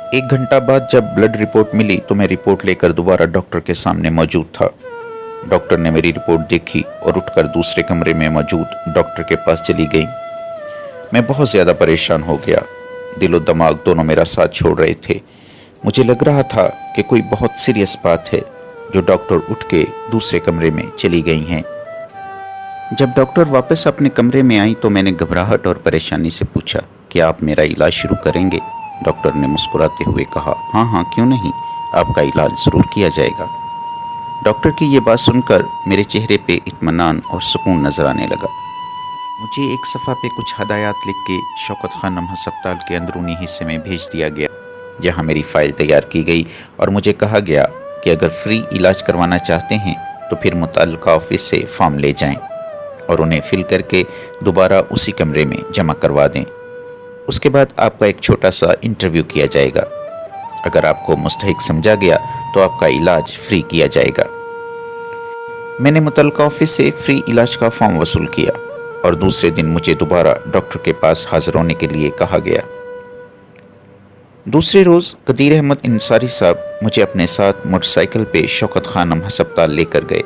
एक घंटा बाद जब ब्लड रिपोर्ट मिली तो मैं रिपोर्ट लेकर दोबारा डॉक्टर के सामने मौजूद था। डॉक्टर ने मेरी रिपोर्ट देखी और उठकर दूसरे कमरे में मौजूद डॉक्टर के पास चली गई। मैं बहुत ज़्यादा परेशान हो गया। दिलो दिमाग दोनों मेरा साथ छोड़ रहे थे। मुझे लग रहा था कि कोई बहुत सीरियस बात है जो डॉक्टर उठ के दूसरे कमरे में चली गई हैं। जब डॉक्टर वापस अपने कमरे में आई तो मैंने घबराहट और परेशानी से पूछा, क्या आप मेरा इलाज शुरू करेंगे? डॉक्टर ने मुस्कुराते हुए कहा, हाँ क्यों नहीं, आपका इलाज ज़रूर किया जाएगा। डॉक्टर की ये बात सुनकर मेरे चेहरे पे इत्मीनान और सुकून नज़र आने लगा। मुझे एक सफ़ा पे कुछ हदायत लिख के शौकत खानम हस्पताल के अंदरूनी हिस्से में भेज दिया गया, जहाँ मेरी फ़ाइल तैयार की गई और मुझे कहा गया कि अगर फ्री इलाज करवाना चाहते हैं तो फिर मुतल्लिका ऑफिस से फॉर्म ले जाएं और उन्हें फिल करके दोबारा उसी कमरे में जमा करवा दें। उसके बाद आपका एक छोटा सा इंटरव्यू किया जाएगा। अगर आपको मुस्तहिक समझा गया तो आपका इलाज फ्री किया जाएगा। मैंने मुतल्लिका ऑफिस से फ्री इलाज का फॉर्म वसूल किया और दूसरे दिन मुझे दोबारा डॉक्टर के पास हाजिर होने के लिए कहा गया। दूसरे रोज़ कदीर अहमद अंसारी साहब मुझे अपने साथ मोटरसाइकिल पे शौकत खानम हस्पताल लेकर गए।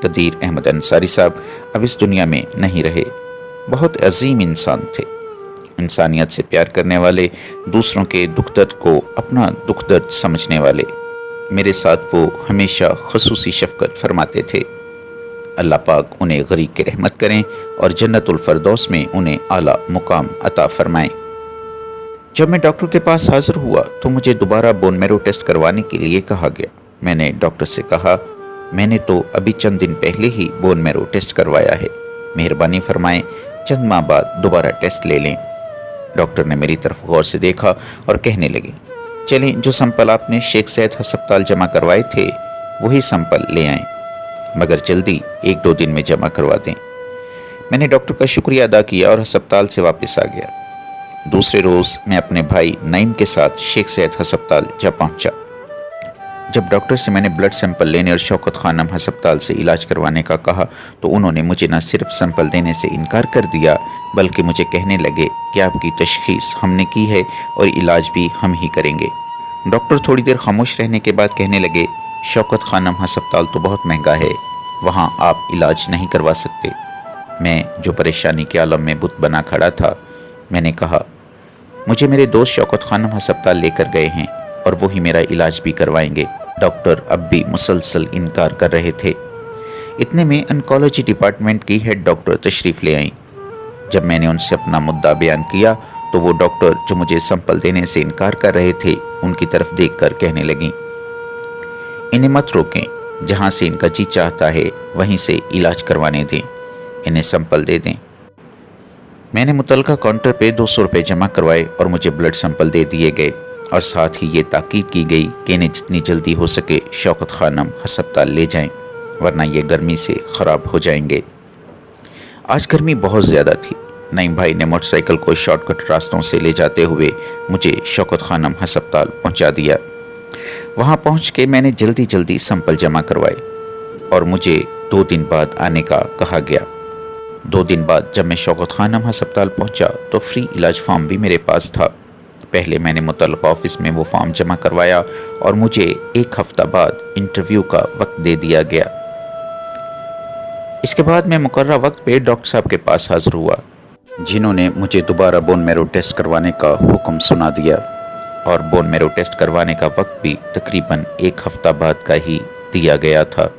कदीर अहमद अंसारी साहब अब इस दुनिया में नहीं रहे। बहुत अजीम इंसान थे, इंसानियत से प्यार करने वाले, दूसरों के दुख दर्द को अपना दुख दर्द समझने वाले। मेरे साथ वो हमेशा खसूसी शफ़क़त फरमाते थे। अल्लाह पाक उन्हें गरीब की रहमत करें और जन्नतुल फरदौस में उन्हें आला मुकाम अता फरमाएं। जब मैं डॉक्टर के पास हाजिर हुआ तो मुझे दोबारा बोन मैरो टेस्ट करवाने के लिए कहा गया। मैंने डॉक्टर से कहा, मैंने तो अभी चंद दिन पहले ही बोन मैरो टेस्ट करवाया है, मेहरबानी फरमाएं चंद माह बाद दोबारा टेस्ट ले लें। डॉक्टर ने मेरी तरफ गौर से देखा और कहने लगे, चलें जो सैंपल आपने शेख सैयद हस्पताल जमा करवाए थे वही सैंपल ले आएँ, मगर जल्दी 1-2 दिन में जमा करवा दें। मैंने डॉक्टर का शुक्रिया अदा किया और हस्पताल से वापस आ गया। दूसरे रोज़ मैं अपने भाई नईम के साथ शेख सैयद हस्पताल जा पहुंचा। जब डॉक्टर से मैंने ब्लड सैंपल लेने और शौकत खानम हस्पताल से इलाज करवाने का कहा तो उन्होंने मुझे न सिर्फ सैंपल देने से इनकार कर दिया बल्कि मुझे कहने लगे कि आपकी तशख़ीस हमने की है और इलाज भी हम ही करेंगे। डॉक्टर थोड़ी देर खामोश रहने के बाद कहने लगे, शौकत खानम हस्पताल तो बहुत महंगा है, वहाँ आप इलाज नहीं करवा सकते। मैं जो परेशानी के आलम में बुत बना खड़ा था, मैंने कहा, मुझे मेरे दोस्त शौकत खानम हस्पताल लेकर गए हैं और वही मेरा इलाज भी करवाएंगे। डॉक्टर अब भी मुसलसल इनकार कर रहे थे। इतने में ऑन्कोलॉजी डिपार्टमेंट की हेड डॉक्टर तशरीफ़ ले आईं। जब मैंने उनसे अपना मुद्दा बयान किया तो वो डॉक्टर जो मुझे सैंपल देने से इनकार कर रहे थे उनकी तरफ देखकर कहने लगीं, इन्हें मत रोकें, जहाँ से इनका जी चाहता है वहीं से इलाज करवाने दें, इन्हें सैंपल दे दें। मैंने मुतल्लिका काउंटर पे 200 रुपये जमा करवाए और मुझे ब्लड सैंपल दे दिए गए और साथ ही ये ताकीद की गई कि इन्हें जितनी जल्दी हो सके शौकत खानम हस्पताल ले जाएं, वरना ये गर्मी से ख़राब हो जाएंगे। आज गर्मी बहुत ज़्यादा थी। नईम भाई ने मोटरसाइकिल को शॉर्टकट रास्तों से ले जाते हुए मुझे शौकत खानम हस्पताल पहुंचा दिया। वहां पहुंच के मैंने जल्दी सैंपल जमा करवाए और मुझे 2 दिन बाद आने का कहा गया। 2 दिन बाद जब मैं शौकत खानम हस्पताल पहुंचा तो फ्री इलाज फॉर्म भी मेरे पास था। पहले मैंने मुतल्लिका ऑफिस में वो फॉर्म जमा करवाया और मुझे 1 हफ्ता बाद इंटरव्यू का वक्त दे दिया गया। इसके बाद मैं मुकर्रर वक्त पे डॉक्टर साहब के पास हाजिर हुआ, जिन्होंने मुझे दोबारा बोन मैरो टेस्ट करवाने का हुक्म सुना दिया और बोन मैरो टेस्ट करवाने का वक्त भी तकरीबन 1 हफ्ता बाद का ही दिया गया था।